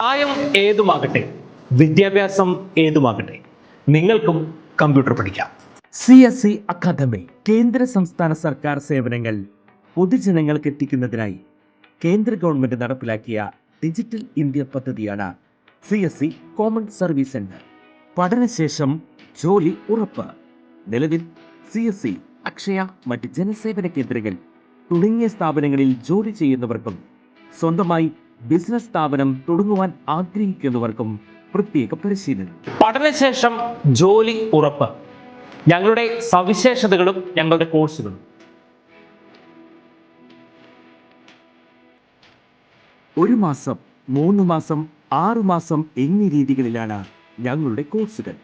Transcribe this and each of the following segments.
പ്രായം ഏതുമാകട്ടെ, വിദ്യാഭ്യാസം ഏതുമാകട്ടെ, നിങ്ങൾക്കും കമ്പ്യൂട്ടർ പഠിക്കാം. CSE അക്കാദമി കേന്ദ്ര സംസ്ഥാന സർക്കാർ സേവനങ്ങൾ പൊതുജനങ്ങൾക്ക് എത്തിക്കുന്നതിനായി കേന്ദ്ര ഗവൺമെന്റ് നടപ്പിലാക്കിയ ഡിജിറ്റൽ ഇന്ത്യ പദ്ധതിയാണ് CSE കോമൺ സർവീസ് സെന്റർ. പഠനശേഷം ജോലി ഉറപ്പ്. നിലവിൽ CSE, അക്ഷയ, മറ്റ് ജനസേവന കേന്ദ്രങ്ങൾ തുടങ്ങിയ സ്ഥാപനങ്ങളിൽ ജോലി ചെയ്യുന്നവർക്കും സ്വന്തമായി ബിസിനസ് സ്ഥാപനം തുടങ്ങുവാൻ ആഗ്രഹിക്കുന്നവർക്കും പ്രത്യേക പരിശീലനം. പഠനശേഷം ജോലി ഉറപ്പ്. ഞങ്ങളുടെ സവിശേഷതകളും ഞങ്ങളുടെ കോഴ്സുകളും. ഒരു മാസം, 3 മാസം, 6 മാസം എന്നീ രീതികളിലാണ് ഞങ്ങളുടെ കോഴ്സുകൾ.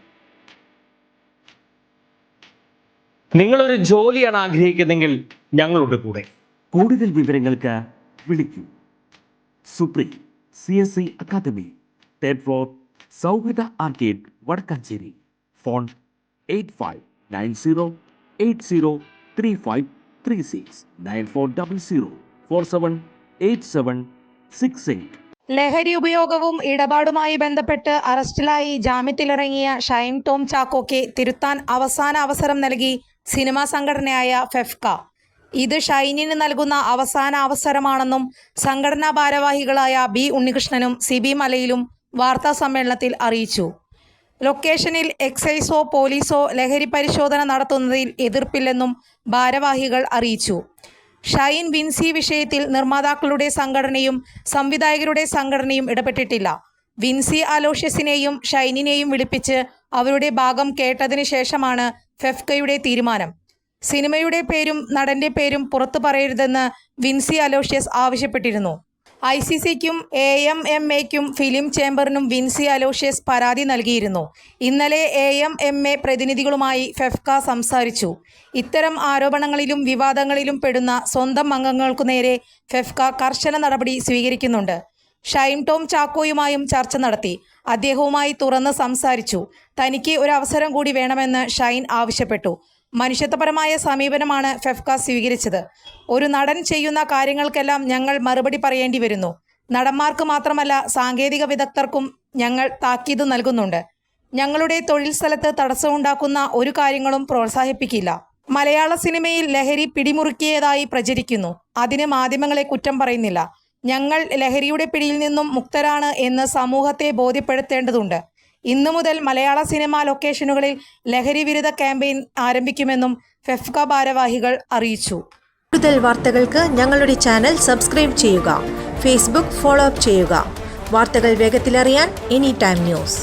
നിങ്ങളൊരു ജോലിയാണ് ആഗ്രഹിക്കുന്നതെങ്കിൽ ഞങ്ങളുടെ കൂടെ. കൂടുതൽ വിവരങ്ങൾക്ക് വിളിക്കൂ. Supreme CSE academy, 3rd floor, Sauhrida arcade, Vadakkanchery. Phone 8590803536 9400478768. ലഹരി ഉപയോഗവും ഇടപാടുമായി ബന്ധപ്പെട്ട് അറസ്റ്റിലായി ജാമ്യത്തിലിറങ്ങിയ ഷൈൻ ടോം ചാക്കോയ്ക്ക് തിരുത്താൻ അവസാന അവസരം നൽകി സിനിമാ സംഘടനയായ ഫെഫ്ക. ഇത് ഷൈനിന് നൽകുന്ന അവസാന അവസരമാണെന്നും സംഘടനാ ഭാരവാഹികളായ B ഉണ്ണികൃഷ്ണനും CB മലയിലും വാർത്താ സമ്മേളനത്തിൽ അറിയിച്ചു. ലൊക്കേഷനിൽ എക്സൈസോ പോലീസോ ലഹരി പരിശോധന നടത്തുന്നതിൽ എതിർപ്പില്ലെന്നും ഭാരവാഹികൾ അറിയിച്ചു. ഷൈൻ വിൻസി വിഷയത്തിൽ നിർമ്മാതാക്കളുടെ സംഘടനയും സംവിധായകരുടെ സംഘടനയും ഇടപെട്ടിട്ടില്ല. വിൻസി അലോഷ്യസിനെയും ഷൈനിനെയും വിളിപ്പിച്ച് അവരുടെ ഭാഗം കേട്ടതിന് ശേഷമാണ് ഫെഫ്കയുടെ തീരുമാനം. സിനിമയുടെ പേരും നടന്റെ പേരും പുറത്തു പറയരുതെന്ന് വിൻസി അലോഷ്യസ് ആവശ്യപ്പെട്ടിരുന്നു. ICCക്കും AMMAയ്ക്കും ഫിലിം ചേംബറിനും വിൻസി അലോഷ്യസ് പരാതി നൽകിയിരുന്നു. ഇന്നലെ AMMA പ്രതിനിധികളുമായി ഫെഫ്ക സംസാരിച്ചു. ഇത്തരം ആരോപണങ്ങളിലും വിവാദങ്ങളിലും പെടുന്ന സ്വന്തം അംഗങ്ങൾക്കു നേരെ ഫെഫ്ക കർശന നടപടി സ്വീകരിക്കുന്നുണ്ട്. ഷൈൻ ടോം ചാക്കോയുമായും ചർച്ച നടത്തി. അദ്ദേഹവുമായി തുറന്ന് സംസാരിച്ചു. തനിക്ക് ഒരു അവസരം കൂടി വേണമെന്ന് ഷൈൻ ആവശ്യപ്പെട്ടു. മനുഷ്യത്വപരമായ സമീപനമാണ് ഫെഫ്ക സ്വീകരിച്ചത്. ഒരു നടൻ ചെയ്യുന്ന കാര്യങ്ങൾക്കെല്ലാം ഞങ്ങൾ മറുപടി പറയേണ്ടി വരുന്നു. നടന്മാർക്ക് മാത്രമല്ല, സാങ്കേതിക വിദഗ്ധർക്കും ഞങ്ങൾ താക്കീത് നൽകുന്നുണ്ട്. ഞങ്ങളുടെ തൊഴിൽ സ്ഥലത്ത് തടസ്സമുണ്ടാക്കുന്ന ഒരു കാര്യങ്ങളും പ്രോത്സാഹിപ്പിക്കില്ല. മലയാള സിനിമയിൽ ലഹരി പിടിമുറുക്കിയതായി പ്രചരിക്കുന്നു. അതിന് മാധ്യമങ്ങളെ കുറ്റം പറയുന്നില്ല. ഞങ്ങൾ ലഹരിയുടെ പിടിയിൽ നിന്നും മുക്തരാണ് എന്ന് സമൂഹത്തെ ബോധ്യപ്പെടുത്തേണ്ടതുണ്ട്. ഇന്നു മുതൽ മലയാള സിനിമാ ലൊക്കേഷനുകളിൽ ലഹരി വിരുദ്ധ ക്യാമ്പയിൻ ആരംഭിക്കുമെന്നും ഫെഫ്ക ഭാരവാഹികൾ അറിയിച്ചു. കൂടുതൽ വാർത്തകൾക്ക് ഞങ്ങളുടെ ചാനൽ സബ്സ്ക്രൈബ് ചെയ്യുക. ഫേസ്ബുക്ക് ഫോളോ അപ്പ് ചെയ്യുക. വാർത്തകൾ വേഗത്തിലറിയാൻ Anytime News.